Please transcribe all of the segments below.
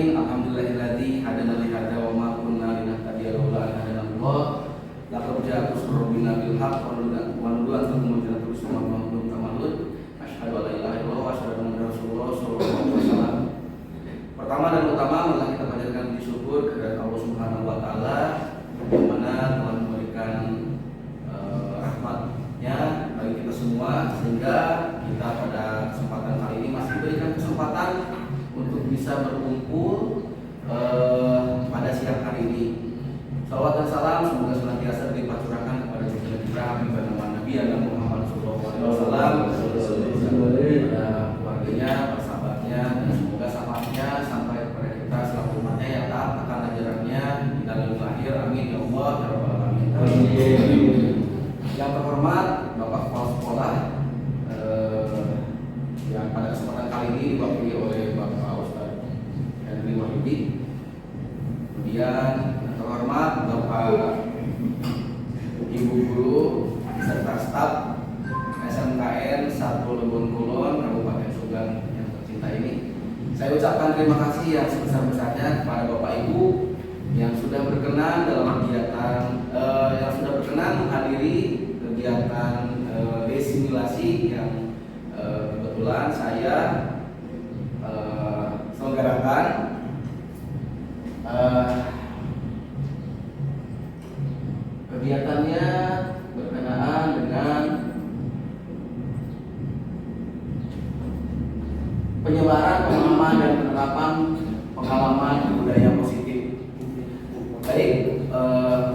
alamin. Alhamdulillahilladzi hadana li hadza wa ma kunna linahtadiya laula an hadana Allah. Laqad ja'akum rabbuna bil haqq wa nudu an taqumu jannatu bismillah Muhammadun kamalud. Asyhadu an la ilaha illallah wa asyhadu anna Rasulullah sallallahu alaihi wasallam. Pertama dan utama adalah kita panjatkan puji syukur kepada Allah Subhanahu wa taala yang mana telah memberikan rahmat-Nya bagi kita semua sehingga kita pada kesempatan kali ini masih diberikan kesempatan untuk bisa berkumpul pada siang hari ini. Salawat dan salam semoga senantiasa dilimpah curahkan kepada junjungan kita Habibana Nabi Muhammad sallallahu alaihi wasallam, kepada keluarganya, para sahabatnya, dan semoga syafaatnya sampai kepada kita selaku umatnya yang taat akan ajarannya di dalam lahir. Amin ya Allah ya rabbal alamin. Yang terhormat Bapak Kepala Sekolah yang pada kesempatan kali ini diwakili oleh Bapak Ustaz Henry Wahyudi. Kemudian yang terhormat Bapak Ibu Guru serta staf SMKN 1 Lebon Kulon Kabupaten Sugeng yang tercinta ini. Saya ucapkan terima kasih yang sebesar-besarnya kepada Bapak Ibu yang sudah berkenan dalam kegiatan yang sudah berkenan menghadiri kegiatan desimulasi yang kebetulan saya selenggarakan. Kegiatannya berkenaan dengan penyebaran, pemahaman, dan penerapan pengalaman budaya positif. Baik,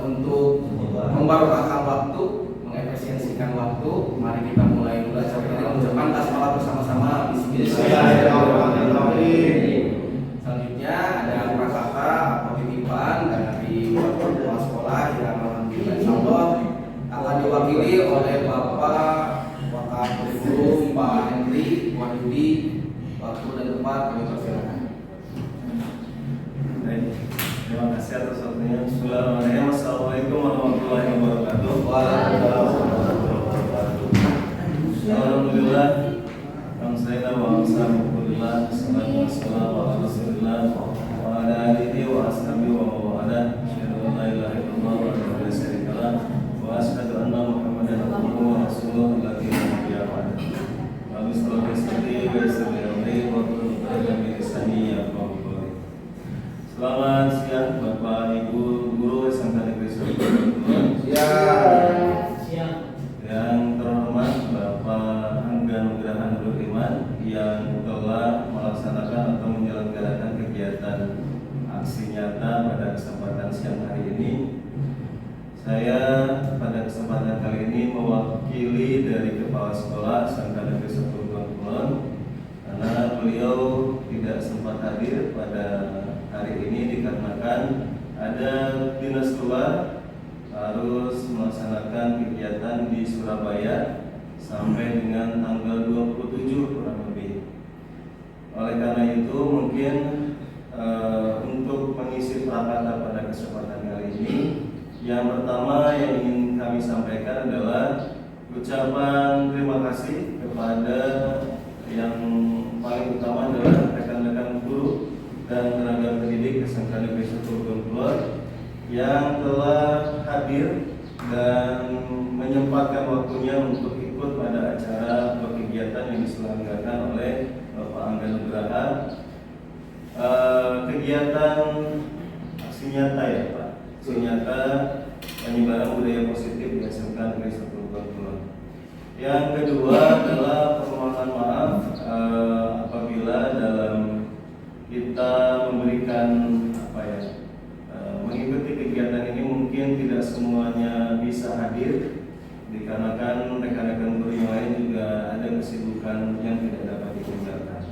untuk membarokahkan waktu, mengefisiensikan waktu, mari kita mulai belajar dengan mengucapkan basmalah bersama-sama. Bismillahirrahmanirrahim. Selanjutnya ada prasasta atau titipan dari Bapak Kepala Sekolah yang alhamdulillah insyaallah akan diwakili oleh Bapak Wakapolres Pak Henry Wahyudi. Waktu dan tempat kami persilakan. Baik, terima kasih atas waktunya. Bismillahirrahmanirrahim. Assalamualaikum warahmatullahi wabarakatuh. Alhamdulillah. Alhamdulillah wa alhamdulillah. Salatu wassalamu ala Rasulillah wa ala alihi wa ashabihi wa mawala. Asyhadu an la ilaha illallah wa la syarika lah wa asyhadu anna Muhammadan abduhu wa rasuluhu la ilaha illa huwa. Habis kalau sekali Selamat siang Bapak Ibu Guru SMK Negeri 1 Kulon. Siang. Yang terhormat Bapak Angga Nugraha Nurul Iman yang telah melaksanakan atau menyelenggarakan kegiatan aksi nyata pada kesempatan siang hari ini. Saya pada kesempatan kali ini mewakili dari Kepala Sekolah SMK Negeri 1 Kulon karena beliau tidak sempat hadir pada hari ini dikarenakan ada dinas luar harus melaksanakan kegiatan di Surabaya sampai dengan tanggal 27 kurang lebih. Oleh karena itu mungkin untuk mengisi prakata pada kesempatan kali ini, yang pertama yang ingin kami sampaikan adalah ucapan terima kasih kepada yang paling utama adalah rekan-rekan guru dan tenaga pendidik SMK Negeri 1 Kulon yang telah hadir dan menyempatkan waktunya untuk ikut pada acara atau kegiatan yang diselenggarakan oleh Bapak Angga Nugraha. Kegiatan aksi nyata ya Pak, aksi nyata penyebaran budaya positif di SMK Negeri 1 Kulon. Yang kedua adalah permohonan maaf apabila dalam kita memberikan mengikuti kegiatan ini mungkin tidak semuanya bisa hadir dikarenakan rekan-rekan guru yang lain juga ada kesibukan yang tidak dapat ditinggalkan.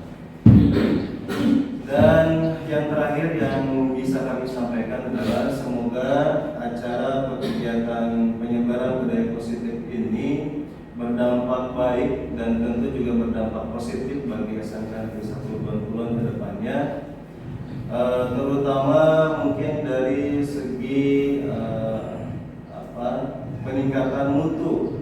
Dan yang terakhir yang bisa kami sampaikan adalah semoga acara atau kegiatan penyebaran budaya positif ini berdampak baik dan tentu juga berdampak positif bagi SMK Negeri 1 Kulon ke depannya, terutama mungkin dari segi peningkatan mutu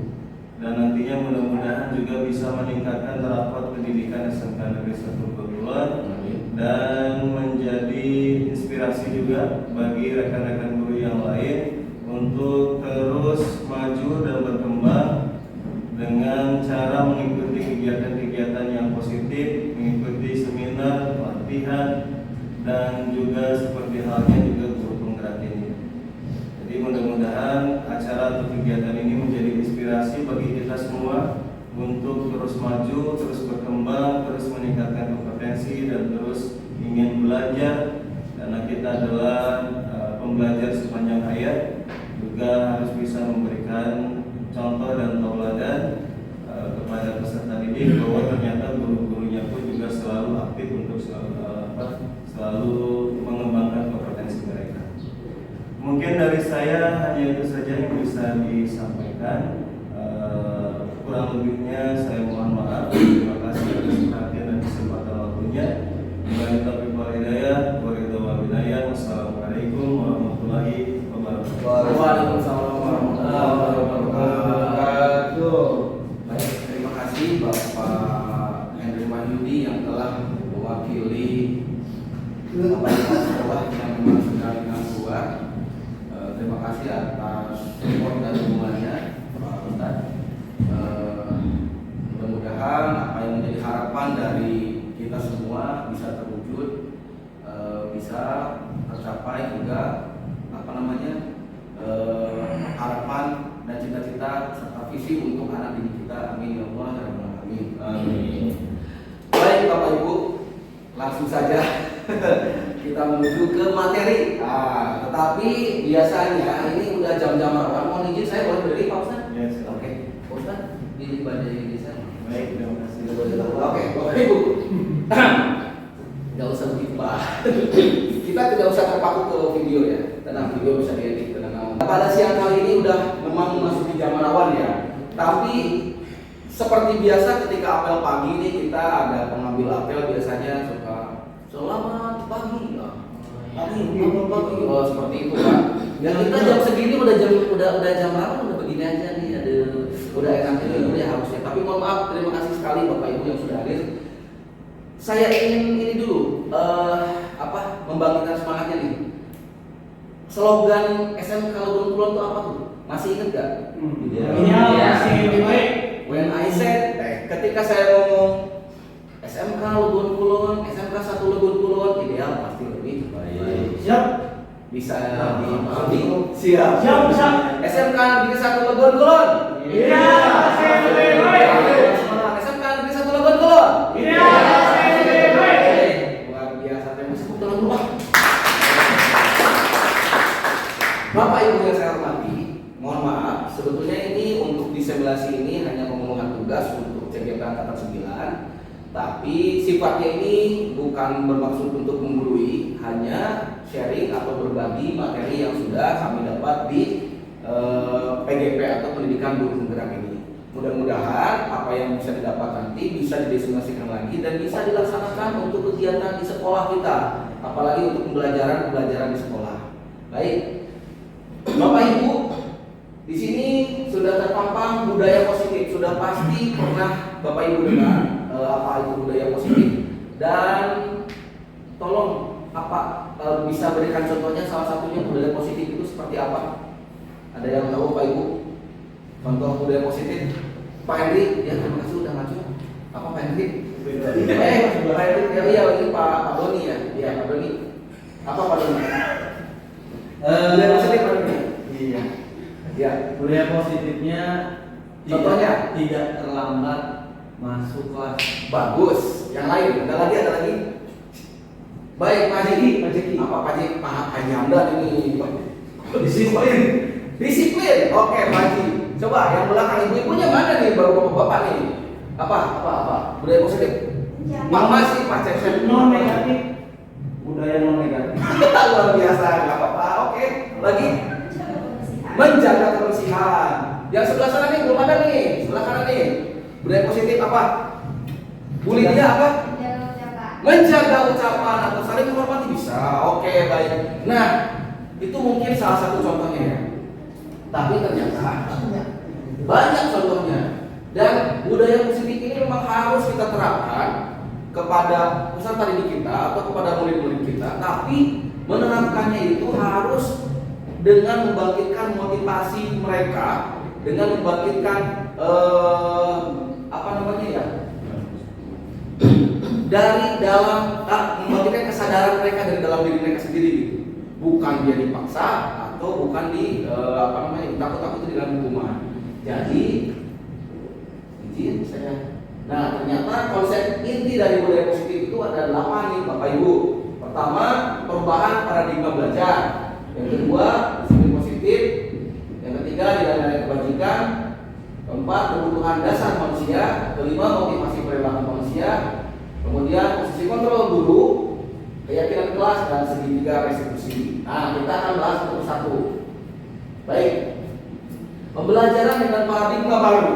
dan nantinya mudah-mudahan juga bisa meningkatkan taraf pendidikan SMK Negeri 1 Kulon dan menjadi juga bagi rekan-rekan guru yang lain untuk terus maju dan berkembang dengan cara mengikuti kegiatan-kegiatan yang positif, mengikuti seminar, pelatihan, dan juga seperti halnya juga guru penggerak ini. Jadi mudah-mudahan acara atau kegiatan ini menjadi inspirasi bagi kita semua untuk terus maju, terus berkembang, terus meningkatkan kompetensi, dan terus ingin belajar, karena kita adalah pembelajar sepanjang hayat, juga harus bisa memberikan contoh dan tauladan kepada peserta didik bahwa ternyata guru-gurunya pun juga selalu aktif untuk selalu mengembangkan kompetensi mereka. Mungkin dari saya hanya itu saja yang bisa disampaikan. Kurang lebihnya saya mohon maaf. Terima kasih atas perhatian dan kesempatan waktunya. Wassalamualaikum warahmatullahi wabarakatuh. Waalaikumsalam warahmatullahi wabarakatuh. Baik, terima kasih Bapak Henry Mahyudi yang telah mewakili sekolah yang memang sudah dengan keluar. Terima kasih atas support dan dukungannya Pak Ustadz. Mudah-mudahan apa yang menjadi harapan dari kita semua bisa terwujud, bisa tercapai juga harapan dan cita-cita serta visi untuk anak didik kita. Amin ya Allah ya Rabbal alamin. Amin. Baik Bapak Ibu, langsung saja kita menuju ke materi. Tetapi biasanya ini udah jam-jam rawan. Mohon izin saya boleh berdiri Pak Ustadz? Ya, Oke, Pak Ustadz di badai ini saya. Baik, terima kasih. Oke, Bapak Ibu. Tidak usah begitu Pak. Kita tidak usah terpaku ke video ya. Tenang, video bisa diedit. Tenang. Pada siang kali ini udah memang memasuki jam rawan ya. Tapi seperti biasa ketika apel pagi ini kita ada pengambil apel biasanya suka selamat pagi. Pagi. Oh, seperti itu Pak. Dan kita jam segini udah jam rawan udah begini aja nih. Udah enak ini harusnya. Tapi mohon maaf, terima kasih sekali Bapak Ibu yang sudah hadir. Saya ingin ini dulu membangkitkan semangatnya nih. Slogan SMK Legon Kulon itu apa tuh? Masih ingat gak? Iya, masih baik. When I said, ketika saya ngomong SMK Legon Kulon, SMK 1 Legon Kulon, ideal pasti lebih baik. Siap. Bisa dipahami? Siap. SMK Negeri 1 Legon Kulon. Iya, saya lebih baik. SMK Negeri 1 Legon Kulon. Iya, saya lebih baik. Luar biasa, terima kasih tepuk tangan dulu. Bapak Ibu yang saya hormati, mohon maaf, sebetulnya ini untuk disimulasi ini hanya pemenuhan tugas untuk CGP Angkatan 9, tapi sifatnya ini bukan bermaksud untuk menggurui, hanya sharing atau berbagi materi yang sudah kami dapat di PGP atau Pendidikan Guru Penggerak ini. Mudah-mudahan apa yang bisa didapat nanti bisa didesimasikan lagi dan bisa dilaksanakan untuk kegiatan di sekolah kita, apalagi untuk pembelajaran di sekolah. Baik, Bapak Ibu, di sini sudah terpampang budaya positif. Sudah pasti pernah Bapak Ibu dengar apa itu budaya positif. Dan tolong bisa berikan contohnya, salah satunya budaya positif itu seperti apa? Ada yang tahu Pak Ibu? Contoh budaya positif. Pak Henry, ya terima kasih sudah maju. Apa Pak Henry? Pak Henry, ya ini Pak Doni ya. Iya Pak Doni. Apa Pak Doni? Budaya positif Pak Doni. Iya. Ya. Budaya positifnya Contohnya? tidak terlambat masuk kelas. Bagus. Yang lain, ada lagi. Baik, Pak Haji. Apa Pak Haji Hamdan ini? Disiplin. Oke, Pak Haji. Coba yang belakang ibu-ibunya mana nih, baru bapak-bapak nih? Apa? Budaya positif. Mama sih Pak Cecep. Non negatif. Budaya non negatif. Luar biasa, nggak apa-apa. Oke, lagi. Menjaga kebersihan. Yang sebelah sana nih belum ada nih. Sebelah kanan nih. Budaya positif apa? Bu Lydia apa? Menjaga ucapan atau saling menghormati bisa. Oke, baik. Nah, itu mungkin salah satu contohnya ya. Tapi ternyata banyak contohnya. Dan budaya positif ini memang harus kita terapkan kepada peserta didik kita atau kepada murid-murid kita. Tapi Menerapkannya itu harus dengan membangkitkan motivasi mereka, dengan membangkitkan dari dalam membangkitkan kesadaran mereka dari dalam diri mereka sendiri, gitu. Bukan dia dipaksa atau bukan ditakut-takuti dengan hukuman. Jadi izin saya. Nah, ternyata konsep inti dari budaya positif itu ada 8 nih Bapak Ibu. Pertama, perubahan paradigma belajar. Yang kedua, disiplin positif. Yang ketiga, nilai-nilai kebajikan. Keempat, kebutuhan dasar manusia. Kelima, motivasi perilaku manusia. Kemudian posisi kontrol guru, keyakinan kelas, dan segitiga restitusi. Nah, kita akan bahas satu-satu. Baik, pembelajaran dengan paradigma baru.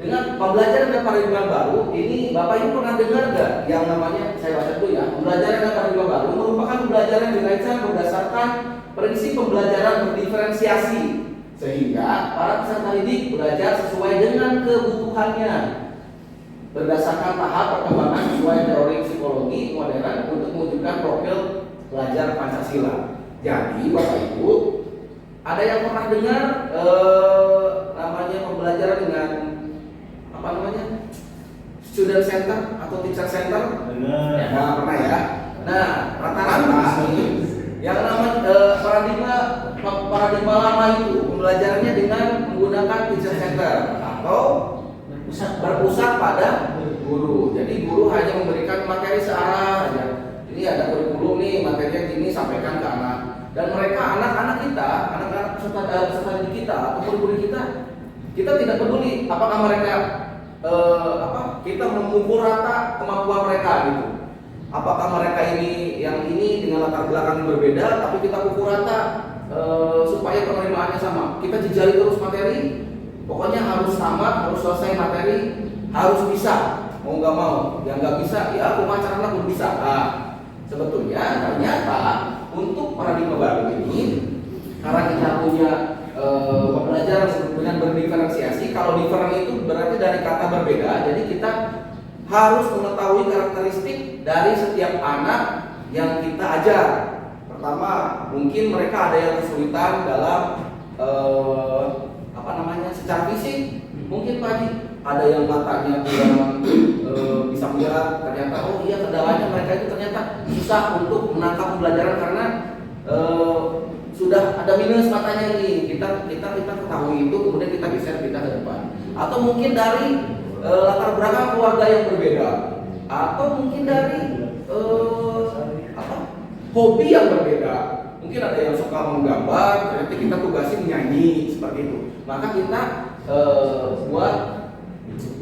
Dengan pembelajaran dengan paradigma baru, ini Bapak Ibu pernah dengar nggak yang namanya, saya baca dulu ya. Pembelajaran dengan paradigma baru merupakan pembelajaran yang dirancang berdasarkan prinsip pembelajaran berdiferensiasi, sehingga para peserta didik belajar sesuai dengan kebutuhannya, berdasarkan tahap perkembangan sesuai teori psikologi modern untuk mewujudkan profil pelajar Pancasila. Jadi Bapak Ibu, ada yang pernah dengar namanya pembelajaran dengan student center atau teacher center? Benar. Nah, pernah ya. Nah, rata-rata yang namanya paradigma lama itu pembelajarannya dengan menggunakan teacher center atau berpusat pada guru. Jadi guru hanya memberikan materi searah saja. Ini ada kurikulum nih, materinya gini, sampaikan ke anak. Dan mereka, anak-anak kita, anak-anak peserta didik kita atau guru-guru kita tidak peduli apakah mereka kita memukul rata kemampuan mereka gitu. Apakah mereka ini yang ini dengan latar belakang yang berbeda, tapi kita pukul rata supaya penerimaannya sama. Kita jejali terus materi. Pokoknya harus tamat, harus selesai materi, harus bisa, mau nggak mau. Yang nggak bisa, ya pemacaran belum bisa. Nah, sebetulnya ternyata untuk paradigma baru ini, karena kita punya pembelajaran dengan berdiferensiasi. Kalau different itu berarti dari kata berbeda. Jadi kita harus mengetahui karakteristik dari setiap anak yang kita ajar. Pertama, mungkin mereka ada yang kesulitan dalam secara fisik, mungkin Pak Haji ada yang matanya kurang bisa melihat, ternyata oh iya kendalanya mereka itu ternyata susah untuk menangkap pembelajaran karena sudah ada minus matanya ini. Kita ketahui itu, kemudian kita bisa ke depan. Atau mungkin dari latar belakang keluarga yang berbeda, atau mungkin dari hobi yang berbeda. Mungkin ada yang suka menggambar, ternyata kita tugasin menyanyi seperti itu. Maka kita buat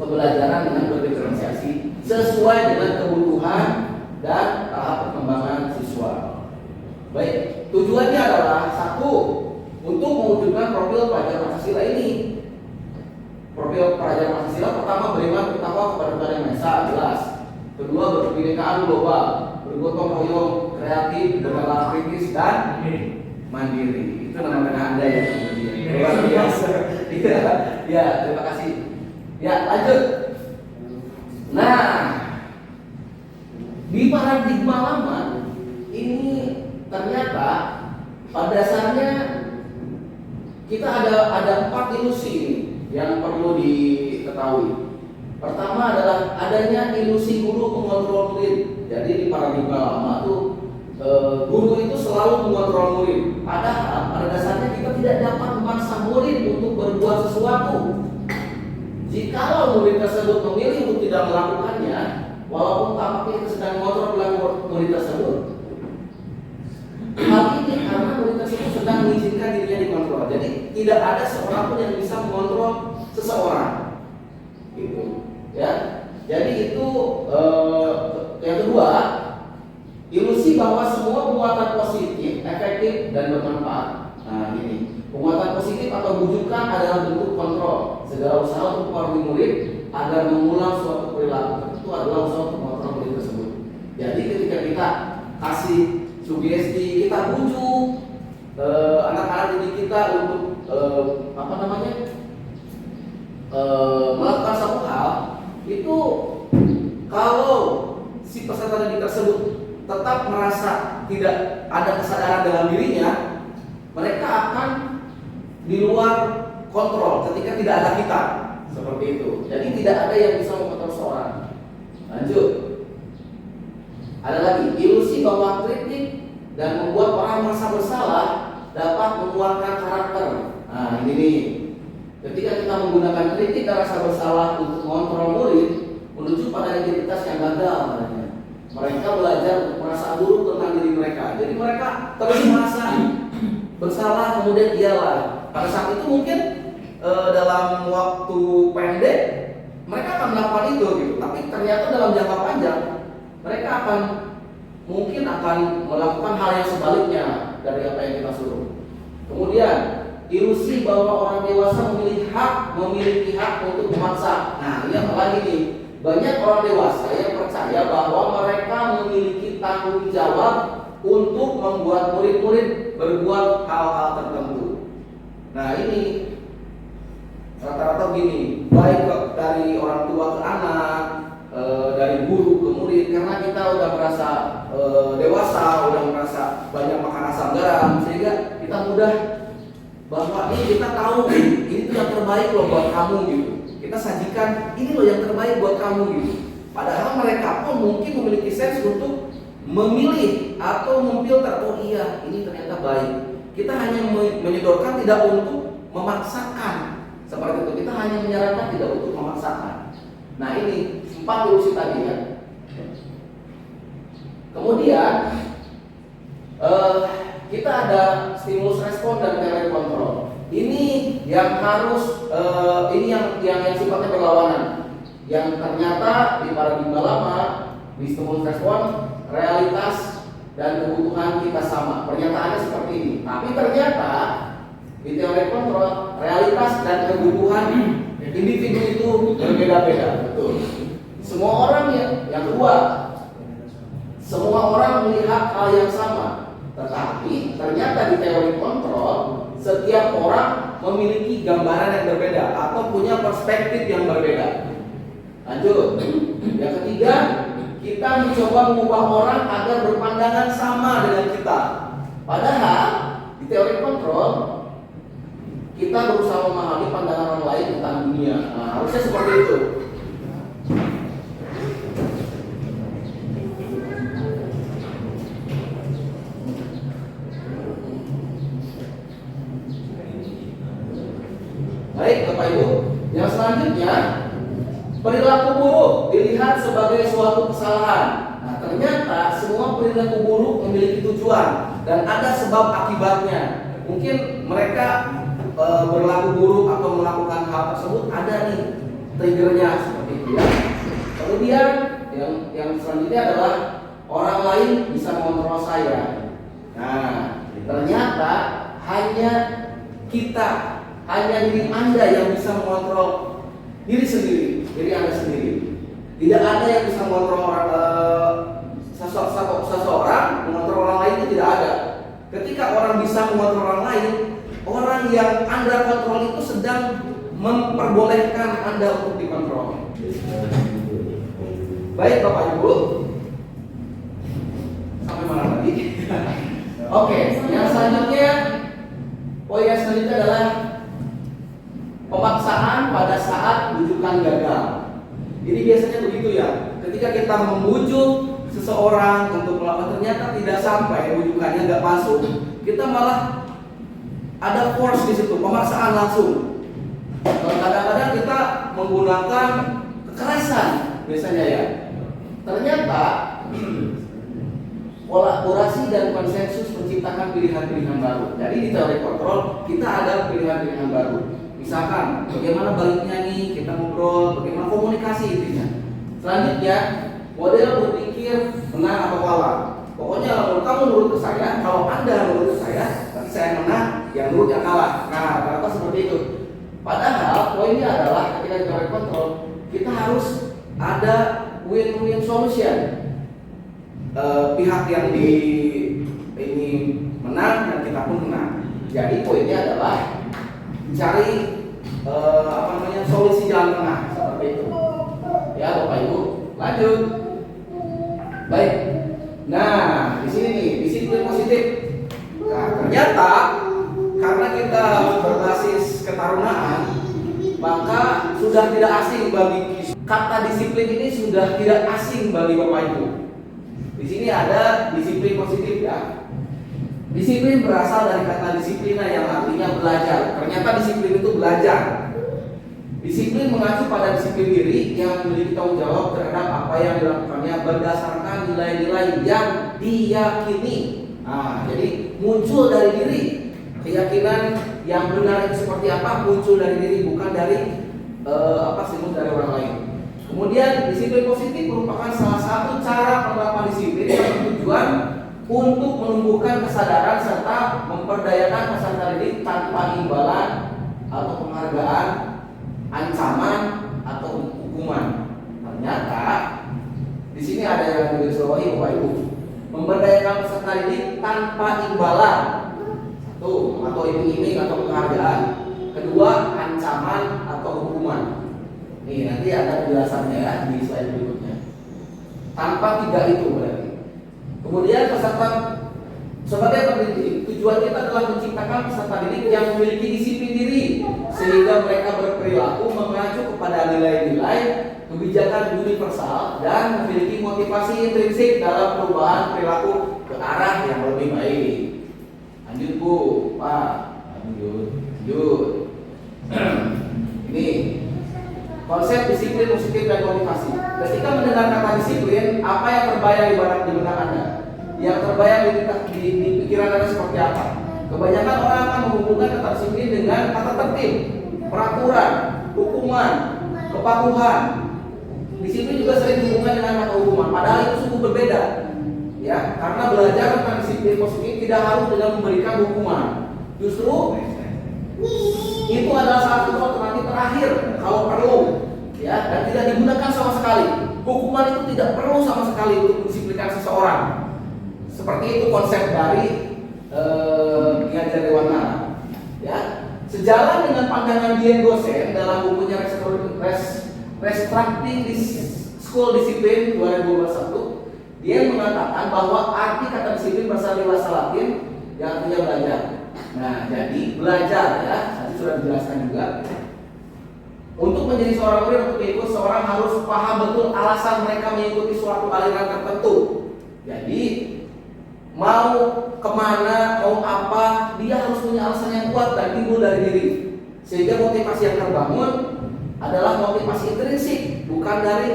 pembelajaran dengan berdiferensiasi sesuai dengan kebutuhan dan tahap perkembangan siswa. Baik, tujuannya adalah satu, untuk mewujudkan profil pelajar Pancasila ini. Profil pelajar Pancasila pertama beriman bertakwa kepada Tuhan Yang Maha Esa, jelas. Kedua, berkebinekaan global, bergotong royong, kreatif, bernalar kritis dan mandiri. Itu nama Anda ya, luar biasa. Ya, terima kasih. Ya, lanjut. Nah, di paradigma lama ini ternyata pada dasarnya kita ada 4 ilusi yang perlu diketahui. Pertama adalah adanya ilusi guru mengontrol murid. Jadi di paradigma lama tuh guru itu selalu mengontrol murid. Padahal pada dasarnya kita tidak dapat memaksa murid untuk berbuat sesuatu. Jikalau murid tersebut memilih untuk tidak melakukannya, walaupun tampaknya kita sedang mengontrol perilaku murid tersebut, hal ini karena murid tersebut sedang mengizinkan dirinya dikontrol. Jadi tidak ada seorang pun yang bisa mengontrol seseorang. Gitu. Ya. Jadi itu yang kedua, ilusi bahwa semua penguatan positif, efektif dan bermanfaat. Nah, ini penguatan positif atau bujukan adalah bentuk kontrol. Segala usaha untuk mempengaruhi murid agar mengulang suatu perilaku itu adalah usaha untuk mengontrol murid tersebut. Jadi ketika kita kasih sugesti, kita bujuk anak-anak didik kita untuk melakukan satu hal, itu kalau si peserta didik tersebut tetap merasa tidak ada kesadaran dalam dirinya, mereka akan di luar kontrol ketika tidak ada kita. Seperti itu. Jadi tidak ada yang bisa mengontrol seorang. Lanjut. Ada lagi, ilusi bahwa kritik dan membuat orang merasa bersalah dapat menguatkan karakter. Nah, ini nih. Ketika kita menggunakan kritik dan rasa bersalah untuk mengontrol murid menuju pada identitas yang gagal, mereka belajar untuk merasa buruk tentang diri mereka. Jadi mereka terus merasa bersalah, kemudian iyalah. Pada saat itu mungkin dalam waktu pendek mereka akan melakukan itu gitu. Tapi ternyata dalam jangka panjang mereka mungkin akan melakukan hal yang sebaliknya dari apa yang kita suruh. Kemudian ilusi bahwa orang dewasa memiliki hak untuk memaksa. Nah, ini apa lagi nih? Banyak orang dewasa yang percaya bahwa mereka memiliki tanggung jawab untuk membuat murid-murid berbuat hal-hal tertentu. Nah, ini rata-rata gini, baik dari orang tua ke anak, dari guru ke murid, karena kita udah merasa dewasa, udah merasa banyak makan asam garam, sehingga kita mudah bahwa ini kita tahu ini tuh yang terbaik loh buat kamu gitu. Kita sajikan ini loh yang terbaik buat kamu gitu. Padahal mereka pun mungkin memiliki sense untuk memilih atau memfilter, oh iya ini ternyata baik. Kita hanya menyodorkan, tidak untuk memaksakan. Seperti itu, kita hanya menyarankan, tidak untuk memaksakan. Nah, ini 4 ilusi tadi ya. Kemudian kita ada stimulus respon dan teori kontrol. Ini yang harus ini yang sifatnya berlawanan. Yang ternyata di paradigma lama di stimulus respon realitas dan kebutuhan kita sama. Pernyataannya seperti ini. Tapi ternyata di teori kontrol realitas dan kebutuhan individu itu berbeda-beda. Betul. Semua orang yang kedua, semua orang melihat hal yang sama. Tetapi ternyata di teori kontrol setiap orang memiliki gambaran yang berbeda atau punya perspektif yang berbeda. Lanjut. Yang ketiga, kita mencoba mengubah orang agar berpandangan sama dengan kita. Padahal di teori kontrol kita berusaha memahami pandangan orang lain tentang dunia. Nah, harusnya seperti itu. Baik Bapak Ibu, yang selanjutnya perilaku buruk dilihat sebagai suatu kesalahan. Nah, ternyata semua perilaku buruk memiliki tujuan dan ada sebab akibatnya. Mungkin mereka berlaku buruk atau melakukan hal tersebut ada nih triggernya seperti itu ya. Kemudian yang selanjutnya adalah orang lain bisa mengontrol saya. Nah, ternyata hanya diri Anda yang bisa mengontrol diri sendiri, diri Anda sendiri. Tidak ada yang bisa mengontrol seseorang, mengontrol orang lain itu tidak ada. Ketika orang bisa mengontrol orang lain, orang yang Anda kontrol itu sedang memperbolehkan Anda untuk dikontrol. Baik Bapak Ibu, sampai mana tadi? Oke, yang selanjutnya, poin yang selanjutnya adalah pemaksaan pada saat rujukan gagal. Ini biasanya begitu ya. Ketika kita membujuk seseorang untuk melakukan, ternyata tidak sampai, rujukannya nggak masuk, kita malah ada force di situ, pemaksaan langsung. Kadang-kadang kita menggunakan kekerasan biasanya ya. Ternyata kolaborasi dan konsensus menciptakan pilihan-pilihan baru. Jadi di teori kontrol kita ada pilihan-pilihan baru. Misalkan bagaimana baliknya nih kita ngobrol, bagaimana komunikasi intinya. Selanjutnya model berpikir menang atau kalah. Pokoknya kalau kamu nurut ke saya, kalau Anda nurut ke saya, nanti saya menang, yang nurut yang kalah. Nah, ternyata seperti itu. Padahal poinnya adalah ketika teori kontrol kita harus ada win-win solution. Pihak yang ini menang dan kita pun menang. Jadi poinnya adalah cari solusi jalan tengah seperti itu. Ya Bapak Ibu, lanjut. Baik. Nah, di sini nih, di situ positif. Nah, ternyata karena kita berbasis ketarunaan, maka sudah tidak asing bagi kata disiplin ini sudah tidak asing bagi Bapak Ibu. Di sini ada disiplin positif ya. Disiplin berasal dari kata disiplina yang artinya belajar. Ternyata disiplin itu belajar. Disiplin mengacu pada disiplin diri yang memiliki tanggung jawab terhadap apa yang dilakukannya berdasarkan nilai-nilai yang diyakini. Nah, jadi muncul dari diri. Keyakinan yang benar itu seperti apa muncul dari diri, bukan dari stimulus dari orang lain. Kemudian disiplin positif merupakan salah satu cara penerapan disiplin yang bertujuan untuk menumbuhkan kesadaran serta memperdayakan peserta didik tanpa imbalan atau penghargaan, ancaman atau hukuman. Ternyata di sini ada yang digarisbawahi Bapak Ibu. Memberdayakan peserta didik tanpa imbalan, satu, atau iming-iming atau penghargaan. Kedua, ancaman atau hukuman. Nih nanti ada penjelasannya ya di slide berikutnya. Tanpa tiga itu berarti. Kemudian peserta sebagai pendidik, tujuan kita adalah menciptakan peserta didik yang memiliki disiplin diri sehingga mereka berperilaku mengacu kepada nilai-nilai kebijakan universal dan memiliki motivasi intrinsik dalam perubahan perilaku ke arah yang lebih baik. Lanjut Bu, Pak. Lanjut. Ini konsep disiplin positif dan motivasi. Ketika mendengar kata disiplin, apa yang terbayang di benak Anda? Yang terbayang di pikiran Anda seperti apa? Kebanyakan orang akan menghubungkan kata disiplin dengan kata tertib, peraturan, hukuman, kepatuhan. Disiplin juga sering dihubungkan dengan kata hukuman, padahal itu sungguh berbeda. Ya, karena belajar tentang disiplin positif tidak harus dengan memberikan hukuman. Justru itu adalah satu alternatif terakhir kalau perlu, ya, dan tidak digunakan sama sekali. Hukuman itu tidak perlu sama sekali untuk mendisiplinkan seseorang. Seperti itu konsep dari Ki Dewana. Ya, sejalan dengan pandangan Dian Gosen dalam bukunya Restructuring School Discipline 2021, dia mengatakan bahwa arti kata disiplin berasal dari bahasa Latin yang artinya belajar. Nah, jadi belajar ya, tadi sudah dijelaskan juga. Untuk menjadi seorang murid untuk mengikut, seorang harus paham betul alasan mereka mengikuti suatu aliran tertentu. Jadi mau kemana, mau apa, dia harus punya alasan yang kuat dan timbul dari diri. Sehingga motivasi yang terbangun adalah motivasi intrinsik, bukan dari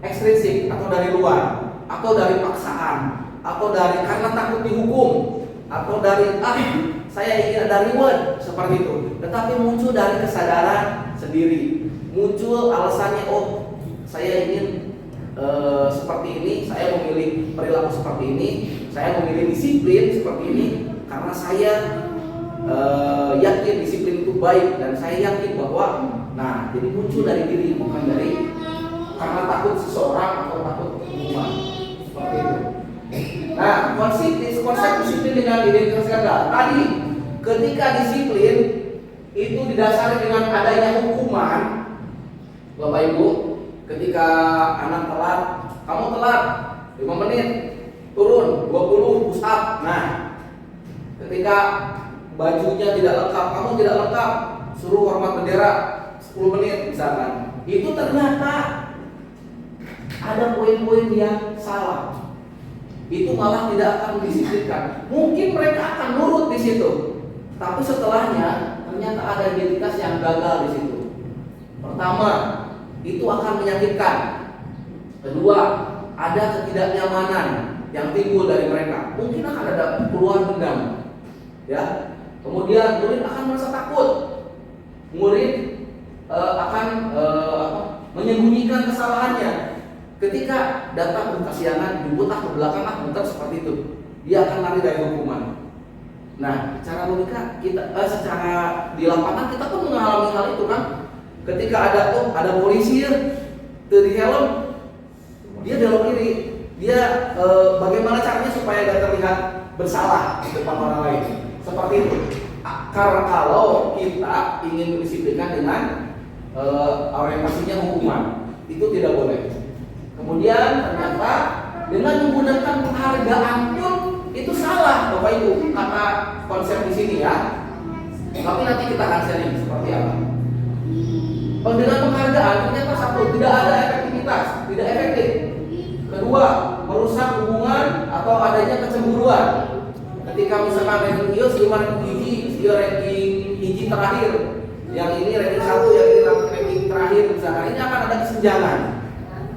ekstrinsik atau dari luar, atau dari paksaan, atau dari karena takut dihukum, atau dari saya ingin ada reward seperti itu. Tetapi muncul dari kesadaran sendiri, muncul alasannya, oh saya ingin seperti ini, saya memilih perilaku seperti ini, saya memilih disiplin seperti ini karena saya yakin disiplin itu baik dan saya yakin bahwa, nah, jadi muncul dari diri, bukan dari karena takut seseorang atau takut hukuman seperti itu. Nah, konsep disiplin dengan identitas ganda tadi, ketika disiplin itu didasari dengan adanya hukuman. Bapak Ibu, ketika anak telat, kamu telat 5 menit, turun 20 push up. Nah, ketika bajunya tidak lengkap, kamu tidak lengkap, suruh hormat bendera 10 menit misalkan. Itu ternyata ada poin-poin yang salah. Itu malah tidak akan mendisiplinkan. Mungkin mereka akan nurut di situ, tapi setelahnya ternyata ada identitas yang gagal di situ. Pertama, itu akan menyakitkan. Kedua, ada ketidaknyamanan yang timbul dari mereka. Mungkin akan ada keluar dendam. Ya. Kemudian murid akan merasa takut. Murid akan menyembunyikan kesalahannya. Ketika datang kasihanan, jemput ke belakang bentar seperti itu, dia akan lari dari hukuman. Nah, secara logika kita secara di lapangan kita pun mengalami hal itu kan. Ketika ada polisi di helm, dia belok kiri, dia bagaimana caranya supaya tidak terlihat bersalah di depan orang lain. Seperti itu. Karena kalau kita ingin mendisiplinkan dengan orientasinya hukuman, itu tidak boleh. Kemudian ternyata dengan menggunakan penghargaan pun Itu salah Bapak Ibu kata konsep di sini ya. Tapi nanti kita akan sharing seperti apa. Dengan penghargaan ternyata satu, tidak ada efektivitas, tidak efektif. Kedua, merusak hubungan atau adanya kecemburuan. Ketika misalkan ranking IO gimana dia ranking hiji terakhir, yang ini ranking 1, yang ini ranking terakhir misalkan, ini akan ada kesenjangan,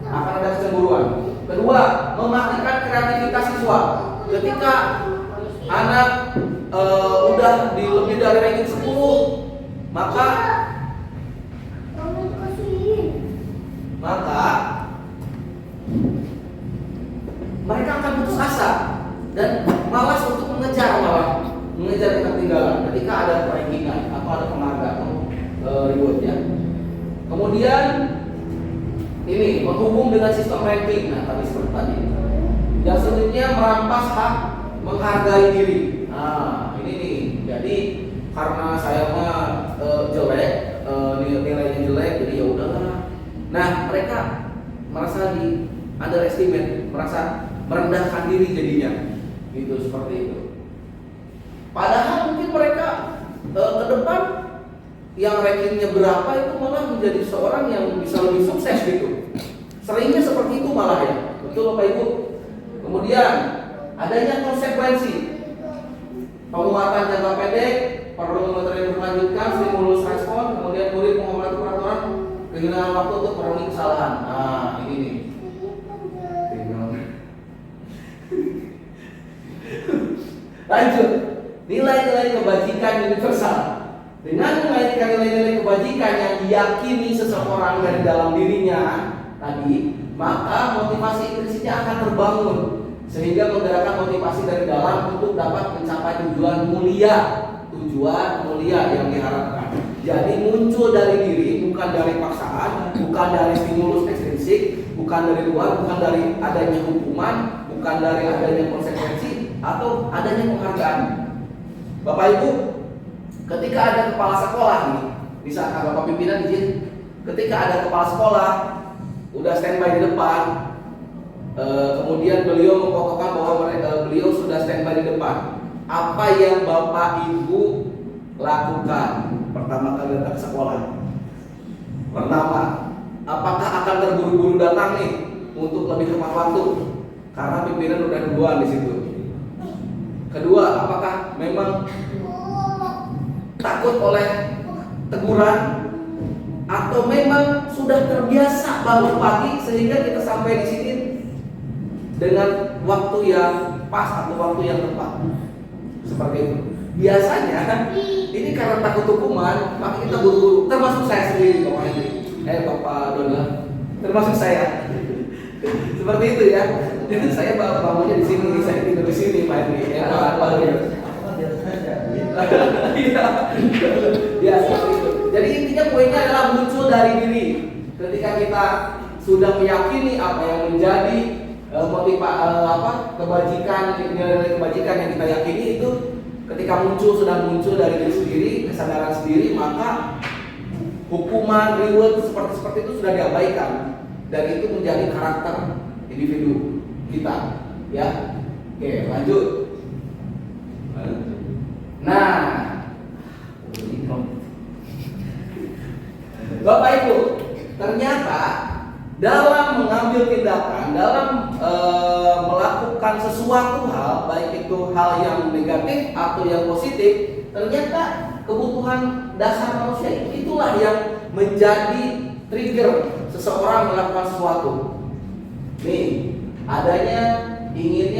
akan ada kecemburuan. Kedua, mematikan kreativitas siswa. Ketika anak udah di lebih dari ranking 10, maka mereka akan putus asa dan malas untuk mengejar ketertinggalan ketika ada rankingan atau ada penghargaan reward ya. Kemudian ini menghubung dengan sistem ranking. Nah, tadi seperti tadi. Yang selanjutnya merampas hak menghargai diri. Nah, ini nih. Jadi karena saya mah jelek, nilainya jelek, jadi ya udahlah. Nah, mereka merasa di underestimate, merasa merendahkan diri jadinya. Gitu seperti itu. Padahal mungkin mereka ke depan yang rankingnya berapa itu malah menjadi seorang yang bisa lebih sukses gitu. Seringnya seperti itu malah ya. Betul Bapak Ibu? Kemudian adanya konsekuensi. Penguatan jangka pendek, perlu materi berlanjutkan, stimulus respon, kemudian murid menghormati peraturan, kehilangan waktu untuk memenuhi kesalahan. Nah, ini nih. Lanjut. Nilai-nilai kebajikan universal. Dengan mengaitkan nilai-nilai kebajikan yang diyakini seseorang dari dalam dirinya tadi, maka motivasi intrinsiknya akan terbangun sehingga menggerakkan motivasi dari dalam untuk dapat mencapai tujuan mulia yang diharapkan. Jadi muncul dari diri, bukan dari paksaan, bukan dari stimulus ekstrinsik, bukan dari luar, bukan dari adanya hukuman, bukan dari adanya konsekuensi atau adanya penghargaan. Bapak Ibu, ketika ada kepala sekolah nih, misalkan Bapak pimpinan izin, ketika ada kepala sekolah udah standby di depan, kemudian beliau mengkokokkan bahwa beliau sudah standby di depan. Apa yang Bapak Ibu lakukan pertama kali datang ke sekolah? Pertama, apakah akan terburu-buru datang nih untuk lebih tepat waktu? Karena pimpinan udah duluan di situ. Kedua, apakah memang takut oleh teguran atau memang sudah terbiasa bangun pagi sehingga kita sampai di sini dengan waktu yang pas atau waktu yang tepat? Seperti itu. Biasanya ini karena takut hukuman, maka kita buru-buru. Termasuk saya sendiri, Bapak Hendri, Bapak Donald, termasuk saya. Seperti itu ya. Jadi saya bangunnya di sini, saya tidur di sini, Pak Hendri. Pak Donald. Ya, seperti itu. Jadi intinya poinnya adalah muncul dari diri. Ketika kita sudah meyakini apa yang menjadi kebajikan, nilai-nilai kebajikan yang kita yakini itu ketika sudah muncul dari diri sendiri, kesadaran sendiri, maka hukuman, reward seperti itu sudah diabaikan dan itu menjadi karakter individu kita, ya. Oke, lanjut. Nah, Bapak Ibu, ternyata dalam mengambil tindakan, dalam melakukan sesuatu hal, baik itu hal yang negatif atau yang positif, ternyata kebutuhan dasar manusia itulah yang menjadi trigger seseorang melakukan sesuatu. Nih, adanya ingin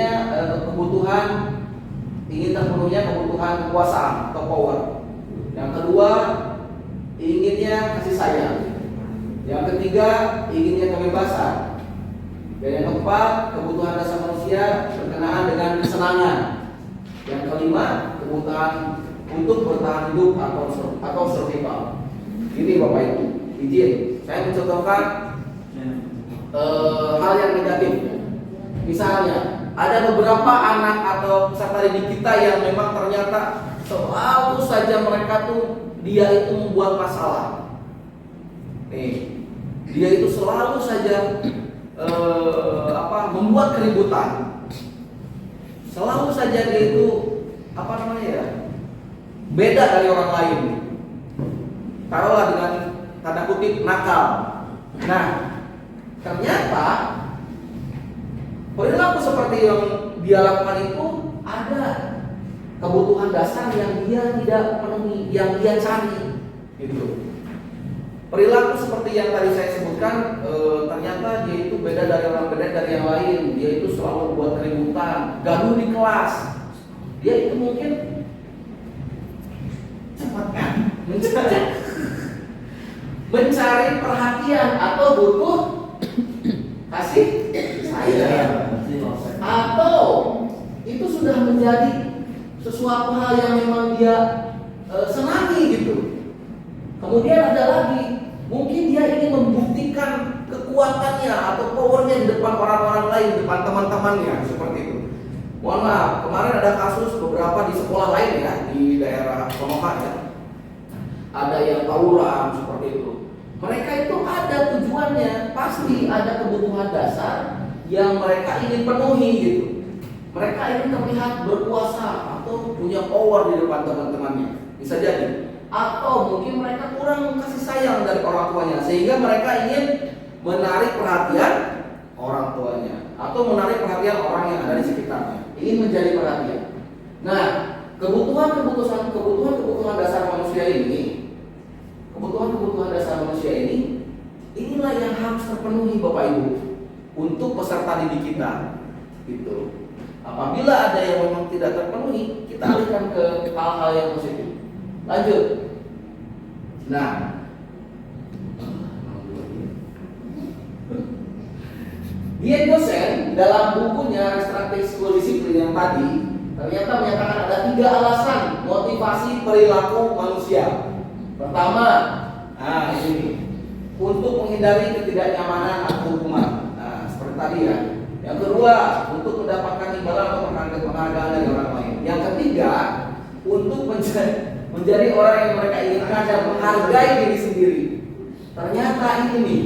terpenuhnya kebutuhan kekuasaan atau power. Yang kedua, inginnya kasih sayang. Yang ketiga, inginnya kebebasan. Dan yang keempat, kebutuhan dasar manusia berkenaan dengan kesenangan. Yang kelima, kebutuhan untuk bertahan hidup atau survival. Ini Bapak Ibu, izin saya mencontohkan hal yang negatif. Misalnya, ada beberapa anak atau peserta didik kita yang memang ternyata selalu saja mereka dia itu membuat masalah. Nih, dia itu selalu saja membuat keributan. selalu saja dia itu apa namanya ya, beda dari orang lain. Taruhlah dengan tanda kutip nakal. Nah, ternyata perilaku seperti yang dia lakukan itu ada kebutuhan dasar yang dia tidak penuhi, yang dia cari, gitu. Perilaku seperti yang tadi saya sebutkan, ternyata dia itu beda dari yang lain. Dia itu selalu buat keributan, gaduh di kelas. Dia itu mungkin cepat kan, mencari perhatian atau butuh kasih sayang, atau itu sudah menjadi sesuatu hal yang memang dia senangi gitu. Kemudian ada lagi, mungkin dia ingin membuktikan kekuatannya atau powernya di depan orang-orang lain, di depan teman-temannya, seperti itu. Mohon maaf, kemarin ada kasus beberapa di sekolah lain ya, di daerah Konoha ya. Ada yang tawuran seperti itu. Mereka itu ada tujuannya, pasti ada kebutuhan dasar yang mereka ingin penuhi gitu. Mereka ingin terlihat berkuasa atau punya power di depan teman-temannya, bisa jadi. Atau mungkin mereka kurang kasih sayang dari orang tuanya, sehingga mereka ingin menarik perhatian orang tuanya atau menarik perhatian orang yang ada di sekitarnya, ingin menjadi perhatian. Nah, kebutuhan dasar manusia ini, inilah yang harus terpenuhi Bapak Ibu untuk peserta didik kita. Gitu. Apabila ada yang memang tidak terpenuhi, kita alihkan ke hal-hal yang positif. Lanjut. Nah, dia dosen dalam bukunya Strategi Sekolah Disiplin yang tadi ternyata menyatakan ada 3 alasan motivasi perilaku manusia. Pertama, ini untuk menghindari ketidaknyamanan atau hukuman. Nah, seperti tadi ya. Yang kedua, untuk mendapatkan imbalan atau penghargaan dari orang lain. Yang ketiga, untuk menjadi orang yang mereka inginkan dan menghargai diri sendiri. Ternyata ini nih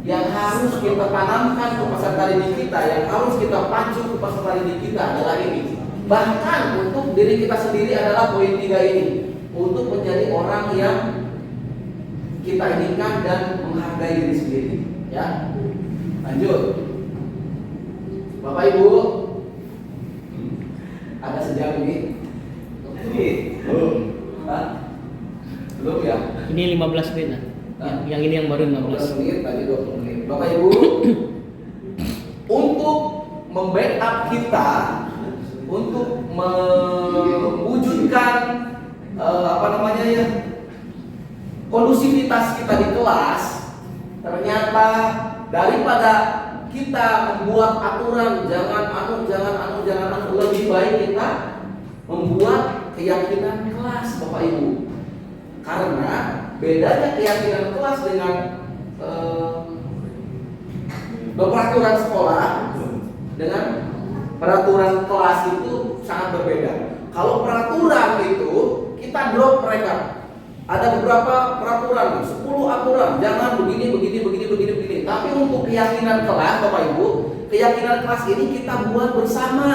yang harus kita tanamkan ke peserta didik kita, yang harus kita pacu ke peserta didik kita adalah ini. Bahkan untuk diri kita sendiri adalah poin 3 ini, untuk menjadi orang yang kita inginkan dan menghargai diri sendiri. Ya, lanjut. Bapak Ibu, ada sejam ini? Belum ya? Ini 15 menit lah. Yang ini yang baru 15 menit, tadi 20 menit. Bapak Ibu, untuk membackup kita, untuk mewujudkan kondusivitas kita di kelas, ternyata daripada kita membuat aturan jangan lebih baik kita membuat keyakinan kelas Bapak Ibu. Karena bedanya keyakinan kelas dengan peraturan sekolah dengan peraturan kelas itu sangat berbeda. Kalau peraturan itu kita drop mereka. Ada beberapa peraturan, 10 aturan, jangan begini. Tapi untuk keyakinan kelas Bapak Ibu, keyakinan kelas ini kita buat bersama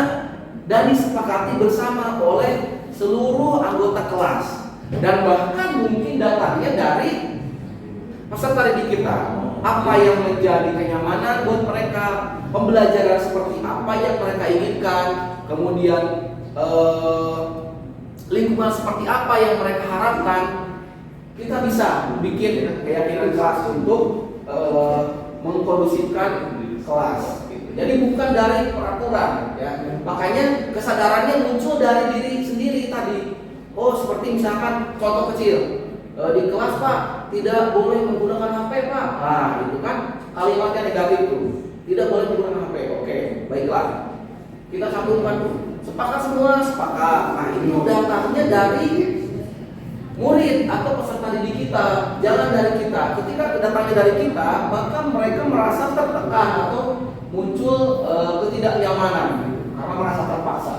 dan disepakati bersama oleh seluruh anggota kelas. Dan bahkan mungkin datangnya dari peserta didik kita. Apa yang menjadi kenyamanan buat mereka, pembelajaran seperti apa yang mereka inginkan, kemudian lingkungan seperti apa yang mereka harapkan. Kita bisa bikin keyakinan kelas untuk mengkondusifkan kelas. Jadi bukan dari peraturan, ya. Makanya kesadarannya muncul dari diri sendiri tadi. Oh, seperti misalkan contoh kecil di kelas Pak tidak boleh menggunakan HP Pak. Nah, itu kan kalimatnya negatif tuh. Tidak boleh menggunakan HP. Oke, baiklah. Kita sambungkan tuh. Sepakat semua, sepakat. Nah, ini udah datangnya dari murid atau peserta didik kita, jangan dari kita. Ketika datangnya dari kita, maka mereka merasa tertekan atau muncul ketidaknyamanan karena merasa terpaksa.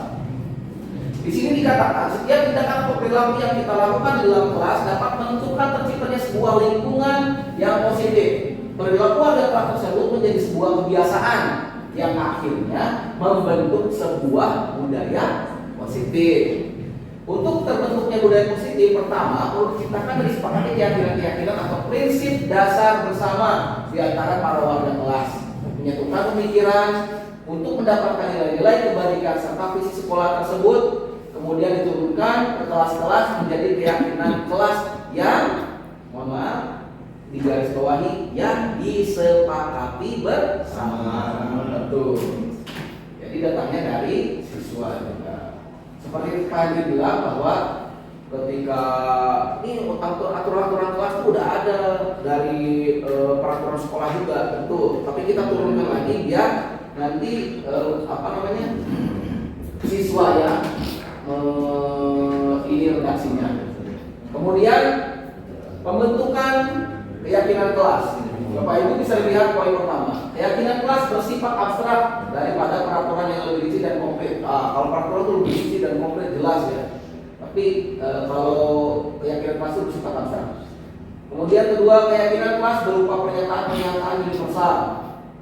Di sini dikatakan setiap tindakan atau perilaku yang kita lakukan di dalam kelas dapat menentukan terciptanya sebuah lingkungan yang positif. Perilaku ada kelas tersebut menjadi sebuah kebiasaan yang akhirnya membentuk sebuah budaya positif. Untuk terbentuknya budaya positif, pertama perlu diciptakan dan disepakati keyakinan-keyakinan atau prinsip dasar bersama di antara para warga kelas, menyatukan pemikiran untuk mendapatkan nilai-nilai kebaikan serta visi sekolah tersebut, kemudian diturunkan ke kelas-kelas menjadi keyakinan kelas yang, mohon maaf, digarisbawahi, yang disepakati bersama. Betul. Jadi datangnya dari siswa juga. Seperti tadi bilang bahwa ketika ini aturan-aturan kelas itu udah ada dari peraturan sekolah juga, tentu. Tapi kita turunkan lagi biar nanti siswa ya ini redaksinya. Kemudian pembentukan keyakinan kelas. Bapak Ibu bisa lihat poin pertama. Keyakinan kelas bersifat abstrak daripada peraturan yang lebih rinci dan konkret. Kalau peraturan itu lebih rinci dan konkret jelas ya. Tapi kalau keyakinan kelas itu bersifat abstrak. Kemudian kedua, keyakinan kelas berupa pernyataan-pernyataan universal.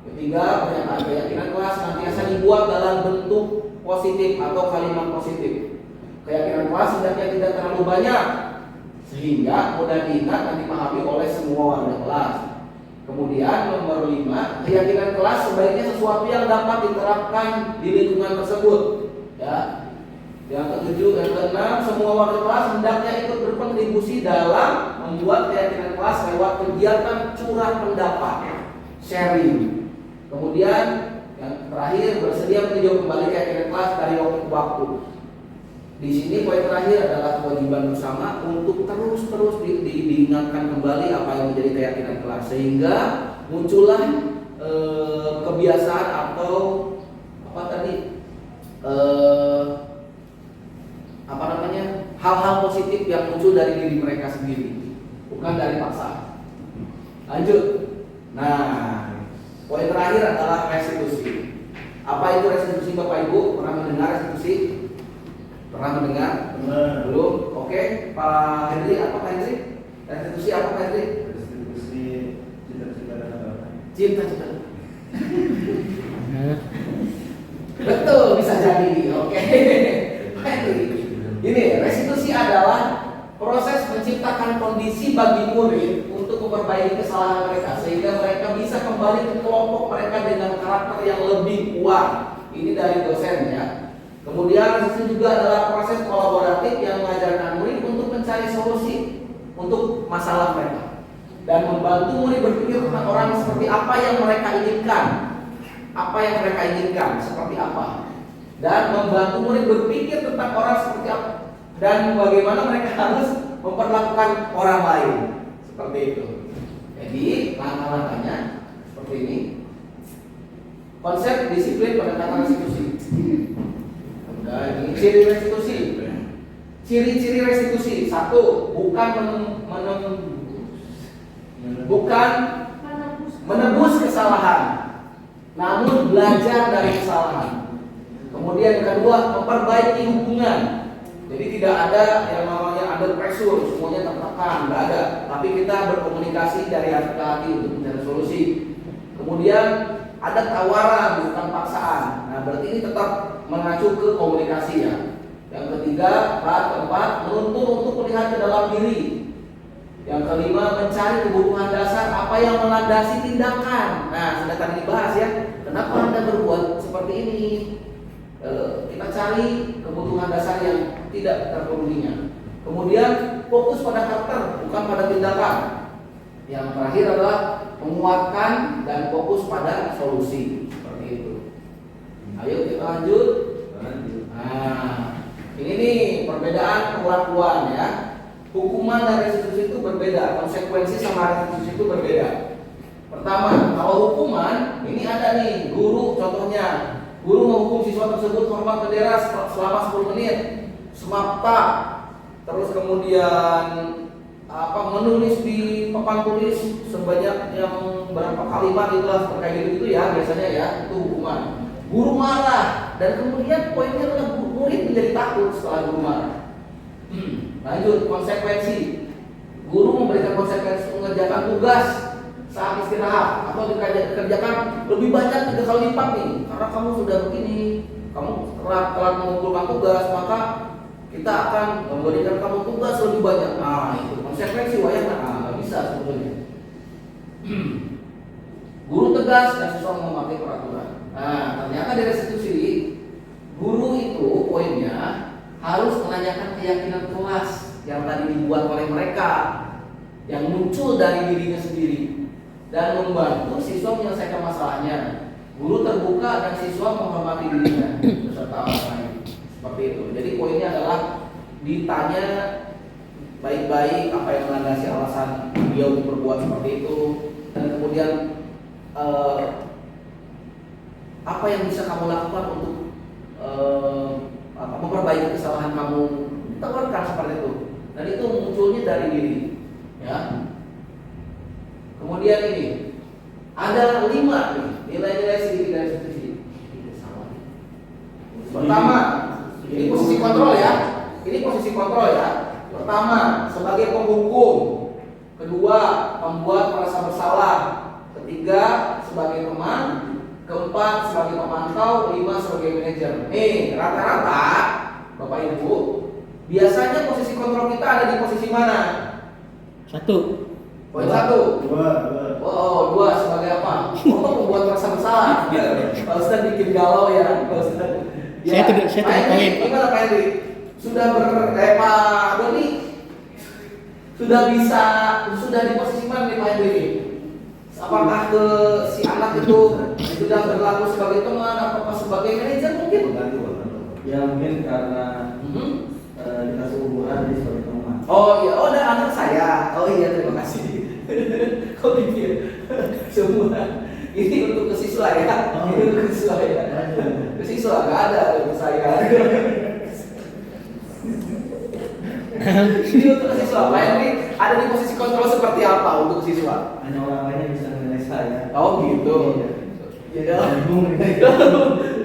Ketiga, pernyataan keyakinan kelas senantiasa dibuat dalam bentuk positif atau kalimat positif. Keyakinan kelas hendaknya tidak terlalu banyak sehingga mudah diingat dan dipahami oleh semua warga kelas. Kemudian nomor 5, keyakinan kelas sebaiknya sesuatu yang dapat diterapkan di lingkungan tersebut. Ya. Yang ketujuh, yang keenam, semua warga kelas hendaknya ikut berkontribusi dalam membuat keyakinan kelas lewat kegiatan curah pendapat, sharing. Kemudian yang terakhir, bersedia meninjau kembali keyakinan kelas dari waktu ke waktu. Di sini poin terakhir adalah kewajiban bersama untuk terus diingatkan kembali apa yang menjadi keyakinan kelas sehingga muncullah kebiasaan atau hal-hal positif yang muncul dari diri mereka sendiri, bukan dari paksa. Lanjut. Nah, poin terakhir adalah restitusi. Apa itu restitusi, Bapak Ibu? Pernah mendengar restitusi? Pernah mendengar? Belum? Oke, Pak Henry, apa Pak Henry? Restitusi apa Pak Henry? Restitusi cita-cita dan harapan. Cita-cita. Betul, bisa jadi. Oke. Pak Henry. Ini restitusi adalah proses menciptakan kondisi bagi murid untuk memperbaiki kesalahan mereka sehingga mereka bisa kembali ke kelompok mereka dengan karakter yang lebih kuat. Ini dari dosen ya. Kemudian itu juga adalah proses kolaboratif yang mengajarkan murid untuk mencari solusi untuk masalah mereka dan membantu murid berpikir tentang orang seperti apa yang mereka inginkan, seperti apa, dan membantu murid berpikir tentang orang seperti apa dan bagaimana mereka harus memperlakukan orang lain, seperti itu. Jadi langkah-langkahnya seperti ini. Konsep disiplin pendekatan restitusi. Nah, ini ciri restitusi. Ciri-ciri restitusi. 1. Bukan menebus kesalahan, namun belajar dari kesalahan. Kemudian yang kedua, memperbaiki hubungan. Jadi tidak ada yang namanya under pressure, semuanya tertekan, tidak ada. Tapi kita berkomunikasi dari hati ke hati untuk mencari solusi. Kemudian ada tawaran, bukan paksaan. Nah, berarti ini tetap mengacu ke komunikasi ya. Yang ketiga, keempat, menuntun untuk melihat ke dalam diri. Yang kelima, mencari kebutuhan dasar apa yang melandasi tindakan. Nah, sudah tadi dibahas ya. Kenapa Anda berbuat seperti ini? Kita cari kebutuhan dasar yang tidak terpenuhinya. Kemudian fokus pada karakter, bukan pada tindakan. Yang terakhir adalah menguatkan dan fokus pada solusi. Seperti itu. Ayo kita lanjut. Nah, ini nih perbedaan perlakuan ya. Hukuman dan restitusi itu berbeda, konsekuensi sama restitusi itu berbeda. Pertama, kalau hukuman ini ada nih, guru contohnya. Guru menghukum siswa tersebut hormat bendera selama 10 menit, semapta, terus kemudian menulis di papan tulis sebanyak yang berapa kalimat itulah terkait gitu ya biasanya ya, itu hukuman. Guru marah dan kemudian poinnya adalah murid menjadi takut setelah guru marah. Lanjut, konsekuensi. Guru memberikan konsekuensi mengerjakan tugas saat istirahat atau dikerjakan lebih banyak 3 kali lipat nih, karena kamu sudah begini, kamu telat mengumpulkan tugas, maka kita akan memberikan kamu tugas lebih banyak. Nah, itu konsekuensi wayang. Nggak bisa sebetulnya. Guru tegas dan siswa mematuhi peraturan. Nah, ternyata dari restitusi guru itu poinnya harus menanyakan keyakinan kelas yang tadi dibuat oleh mereka, yang muncul dari dirinya sendiri, dan membantu siswa menyelesaikan masalahnya. Guru terbuka dan siswa menghormati dirinya beserta orang lain. Seperti itu. Jadi poinnya adalah ditanya baik-baik apa yang melandasi alasan dia untuk berbuat seperti itu, dan kemudian apa yang bisa kamu lakukan untuk memperbaiki kesalahan kamu. Ditawarkan seperti itu, dan itu munculnya dari diri, ya. Kemudian ini ada 5 nih nilai-nilai sedikit dari restitusi. Pertama, ini posisi kontrol ya. Ini posisi kontrol ya. Pertama, sebagai penghukum. Kedua, membuat merasa bersalah. Ketiga, sebagai teman. Keempat, sebagai pemantau. 5, sebagai manajer. Nih, rata-rata Bapak Ibu, biasanya posisi kontrol kita ada di posisi mana? 1. Poin 1. 2 sebagai apa? Membuat merasa bersalah. Pak Ustadz bikin galau ya, Pak Ustadz. Saya tidak poin. Gimana Pak Hendri? Sudah Pak Doni sudah di posisi mana nih Pak Hendri? Apakah ke si anak itu sudah berlaku sebagai teman atau sebagai manajer mungkin? Ya mungkin karena dikasih umuran jadi sebagai teman. Oh iya, ada anak saya. Oh iya, terima kasih. Kok gitu? Semua ini untuk ke siswa ya. Ini untuk ke siswa ya. Ke siswa nggak ada untuk saya. Ini untuk ke siswa. Pak Henry ada di posisi kontrol seperti apa untuk siswa? Hanya orang lain yang bisa menilai saya. Oh gitu. Ya,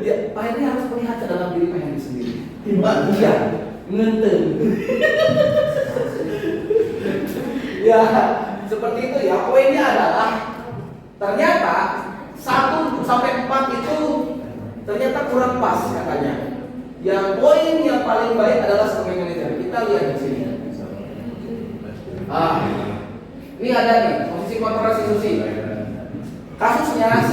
Ya, Pak Henry harus melihat ke dalam diri Pak Henry sendiri. Iya, ngenteng. Ya, seperti itu ya. Poinnya adalah ternyata 1 sampai 4 itu ternyata kurang pas katanya. Yang poin yang paling baik adalah sebagai manajer. Kita lihat di sini. Ini ada nih posisi kontrol restitusi. Kasusnya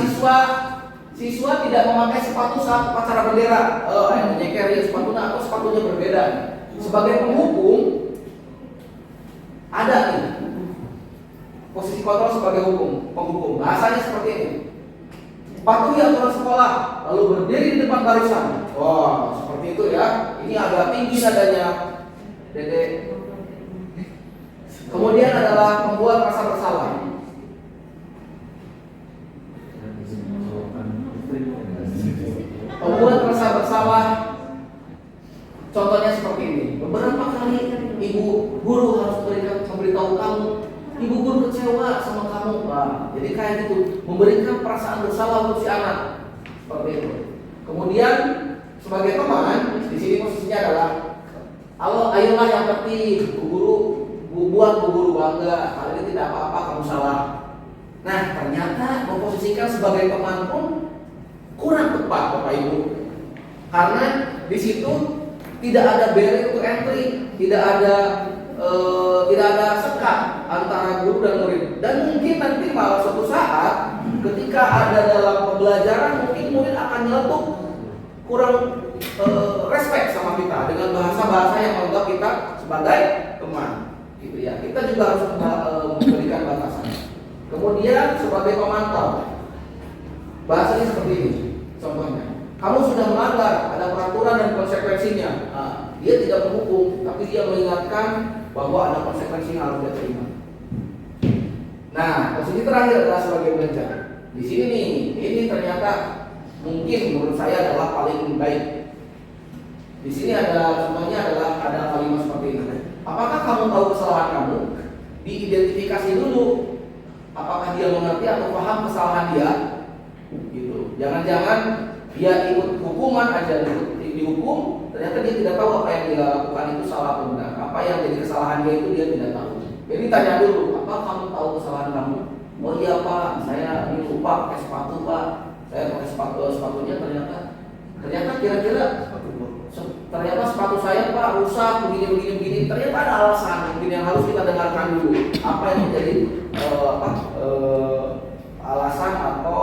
siswa tidak memakai sepatu saat upacara bendera. Menyekeri sepatunya atau sepatunya berbeda. Sebagai penghukum ada nih posisi kontrol sebagai penghukum. Bahasanya seperti ini. Patuhi aturan sekolah, lalu berdiri di depan barisan. Wah, seperti itu ya. Ini agak tinggi nadanya, Dede. Kemudian adalah membuat rasa bersalah. Membuat rasa bersalah. Contohnya seperti ini. Beberapa kali ibu guru harus memberitahu kamu, ibu guru kecewa sama kamu. Nah, jadi kayak gitu, memberikan perasaan bersalah untuk si anak. Seperti itu. Kemudian sebagai teman, di sini posisinya adalah ayolah yang tertib, buat bu guru bangga. Kali ini tidak apa-apa kamu salah. Nah, ternyata memposisikan sebagai teman pun kurang tepat Bapak Ibu. Karena di situ tidak ada barrier to entry, tidak ada sekat antara guru dan murid. Dan mungkin nanti malah suatu saat ketika ada dalam pembelajaran mungkin murid akan nyeletuk kurang respect sama kita dengan bahasa-bahasa yang menganggap kita sebagai teman, gitu ya. Kita juga harus memberikan batasan. Kemudian sebagai pemantau, bahasanya seperti ini. Contohnya, kamu sudah melanggar, ada peraturan dan konsekuensinya. Dia tidak menghukum, tapi dia mengingatkan bahwa ada konsekuensi yang harus dia terima. Nah, posisi terakhir adalah sebagai manajer. Di sini nih, ini ternyata mungkin menurut saya adalah paling baik. Di sini ada contohnya adalah ada kalimat seperti ini. Apakah kamu tahu kesalahan kamu? Diidentifikasi dulu. Apakah dia mengerti atau paham kesalahan dia? Gitu. Jangan-jangan dia ikut hukuman aja, dihukum, ternyata dia tidak tahu apa yang dia lakukan itu salah atau benar. Apa yang jadi kesalahan dia itu dia tidak tahu. Jadi tanya dulu, apa kamu tahu kesalahan kamu? Oh iya Pak, saya ini lupa pakai sepatu Pak. Saya pakai sepatunya ternyata kira-kira ternyata sepatu saya Pak rusak begini. Ternyata ada alasan mungkin yang harus kita dengarkan dulu. Apa yang menjadi alasan atau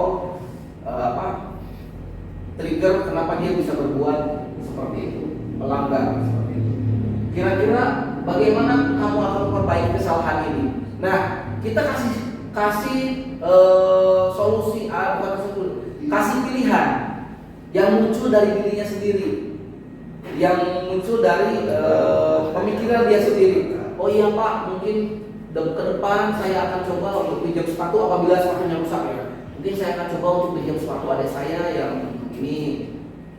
trigger kenapa dia bisa berbuat seperti itu, melanggar seperti itu. Kira-kira bagaimana kamu akan memperbaiki kesalahan ini? Nah, kita kasih solusi, kasih pilihan yang muncul dari dirinya sendiri, yang muncul dari pemikiran dia sendiri. Oh iya Pak, mungkin ke depan saya akan coba untuk pinjam sepatu apabila sepatunya rusak ya. Mungkin saya akan coba untuk pinjam sepatu adik saya yang ini.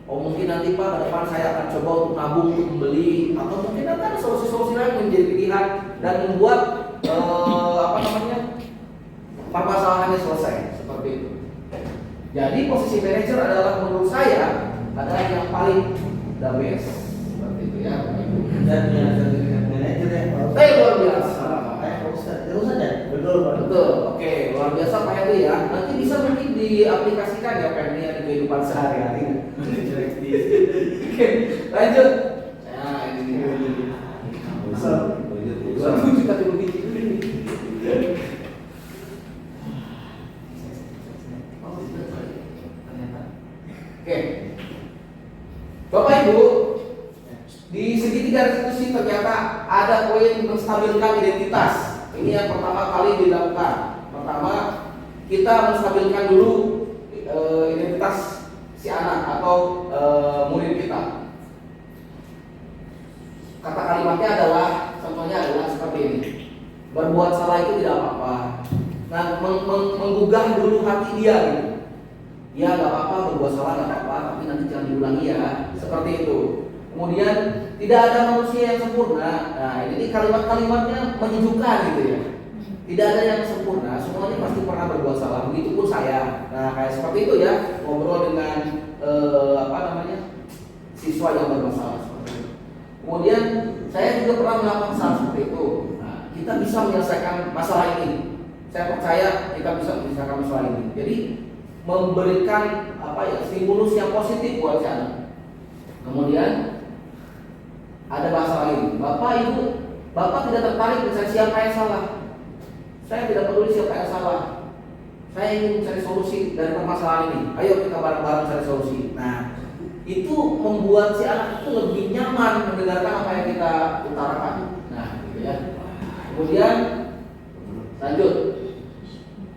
Oh mungkin nanti Pak ke depan saya akan coba untuk nabung untuk membeli, atau mungkin ada solusi-solusi lain menjadi pilihan dan membuat permasalahannya selesai seperti itu. Jadi posisi manajer adalah menurut saya adalah yang paling the best seperti itu ya. Dan manajer yang Luar biasa. Terus aja. Betul. Oke, luar biasa Pak Hendi ya. Nanti bisa mungkin diaplikasikan ya Pak Hendi di kehidupan sehari-hari. Oke, lanjut. Nah, ini dia. Aku juga dulu Oke, Bapak Ibu, di segitiga restitusi ternyata ada poin menstabilkan identitas. Ini yang pertama kali dilakukan. Pertama, kita menstabilkan dulu identitas si anak atau murid kita. Kata kalimatnya adalah, contohnya adalah seperti ini: berbuat salah itu tidak apa-apa. Nah, menggugah dulu hati dia gitu. Ya nggak apa-apa, berbuat salah nggak apa-apa, tapi nanti jangan diulangi ya, seperti itu. Kemudian tidak ada manusia yang sempurna. Nah ini kalimat-kalimatnya menyejukkan gitu ya. Tidak ada yang sempurna, semuanya pasti pernah berbuat salah. Begitupun saya. Nah kayak seperti itu ya, ngobrol dengan siswa yang bermasalah seperti itu. Kemudian saya juga pernah melakukan hal seperti itu. Nah, kita bisa menyelesaikan masalah ini. Saya percaya kita bisa menyelesaikan masalah ini. Jadi memberikan stimulus yang positif buat si anak. Kemudian ada bahasa lain, Bapak Ibu, Bapak tidak tertarik mencari siapa yang salah. Saya tidak peduli siapa yang salah. Saya ingin mencari solusi dari permasalahan ini. Ayo kita bareng-bareng cari solusi. Nah, itu membuat si anak itu lebih nyaman mendengarkan apa yang kita utarakan. Nah, gitu ya. Kemudian lanjut.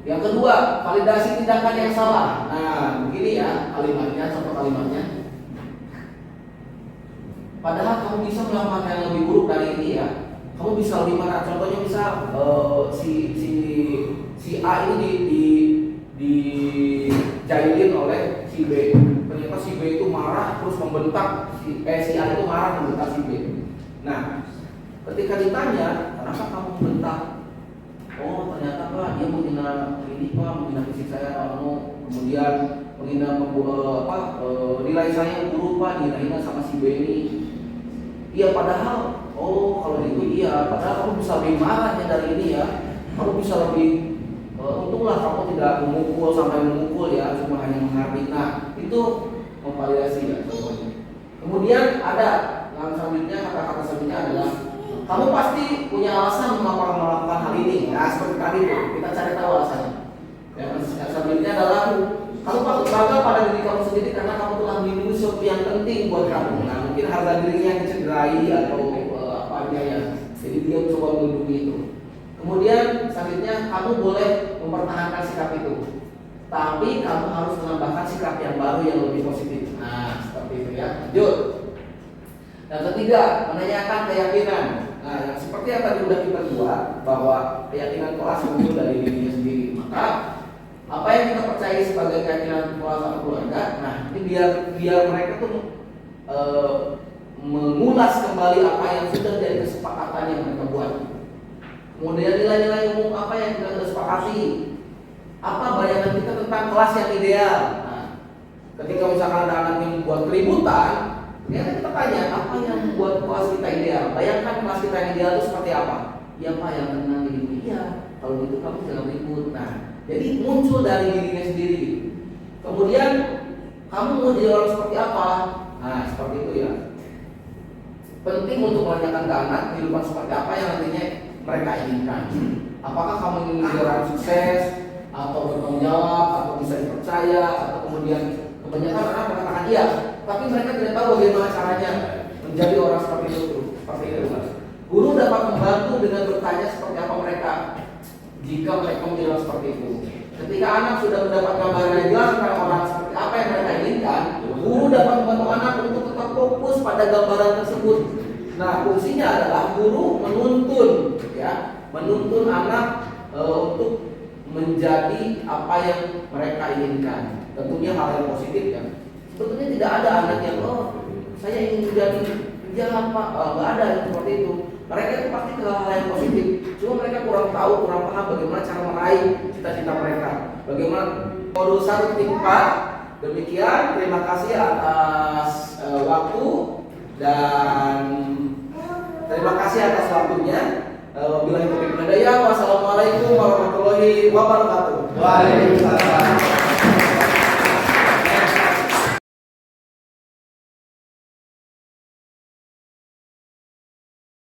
Yang kedua, validasi tindakan yang salah. Nah, begini ya kalimatnya, contoh kalimatnya. Padahal kamu bisa melakukan yang lebih buruk dari ini ya. Kamu bisa lebih marah. Contohnya bisa si A ini dijailin oleh si B. Ternyata si B itu marah terus membentak si A itu marah membentak si B. Nah, ketika ditanya, kenapa kamu membentak? Oh ternyata Pak dia menghina ini Pak, menghina fisik saya, kemudian menghina nilai saya buruk Pak, dihina sama si B ini. Iya padahal, kalau gitu iya, padahal kamu bisa lebih marahnya dari ini ya, kamu bisa lebih, untunglah kamu tidak memukul sampai memukul ya, cuma hanya menghardik. Nah itu memvalidasi ya contohnya. Kemudian ada yang selanjutnya, kata-kata selanjutnya adalah kamu pasti punya alasan mengapa melakukan hal ini. Nah seperti tadi tuh, kita cari tahu alasannya. Yang selanjutnya adalah kamu patut bangga pada diri kamu sendiri karena kamu telah melindungi sesuatu yang penting buat kamu. Nah mungkin harga dirinya yang dicederai atau apanya ya. Jadi dia coba melindungi itu. Kemudian selanjutnya kamu boleh mempertahankan sikap itu, tapi kamu harus menambahkan sikap yang baru yang lebih positif. Nah seperti itu ya. Lanjut. Yang ketiga, menanyakan keyakinan. Nah, yang seperti yang tadi sudah kita buat, bahwa keyakinan kelas muncul dari dirinya sendiri. Maka apa yang kita percaya sebagai keyakinan kelas atau keluarga, nah ini biar mereka tuh mengulas kembali apa yang sudah jadi kesepakatan yang mereka buat. Kemudian nilai-nilai umum apa yang kita sepakati. Apa bayangan kita tentang kelas yang ideal. Nah, ketika misalkan ada anak yang membuat keributan, ya kita tanya apa yang membuat kelas kita ideal. Bayangkan kelas kita yang ideal itu seperti apa? Ya Pak yang tenang ini. Iya. Kalau gitu kamu jangan ribut. Nah Jadi muncul dari dirinya sendiri. Kemudian kamu mau jadi orang seperti apa? Nah, seperti itu ya. Penting untuk menanyakan ke anak kehidupan seperti apa yang nantinya mereka inginkan. Apakah kamu ingin menjadi orang sukses, atau bertanggung jawab, atau bisa dipercaya, atau kemudian kebanyakan anak mengatakan iya, tapi mereka tidak tahu bagaimana caranya menjadi orang seperti itu. Seperti itu, Mas. Guru dapat membantu dengan bertanya seperti apa mereka jika mereka menjadi orang seperti itu. Ketika anak sudah mendapat gambaran yang jelas tentang orang seperti apa yang mereka inginkan, guru dapat membantu anak untuk tetap fokus pada gambaran tersebut. Nah, fungsinya adalah guru menuntun anak untuk menjadi apa yang mereka inginkan. Tentunya hal yang positif ya. Sebetulnya tidak ada anak yang saya ingin menjadi penjahat Pak. Nggak ada yang seperti itu. Mereka itu pasti ke hal yang positif. Cuma mereka kurang tahu, kurang paham bagaimana cara meraih cita-cita mereka. Bagaimana modul 1.4. Demikian, terima kasih atas waktu dan terima kasih atas waktunya. Wabillahi taufiq wal hidayah. Wassalamualaikum warahmatullahi wabarakatuh. Waalaikumsalam.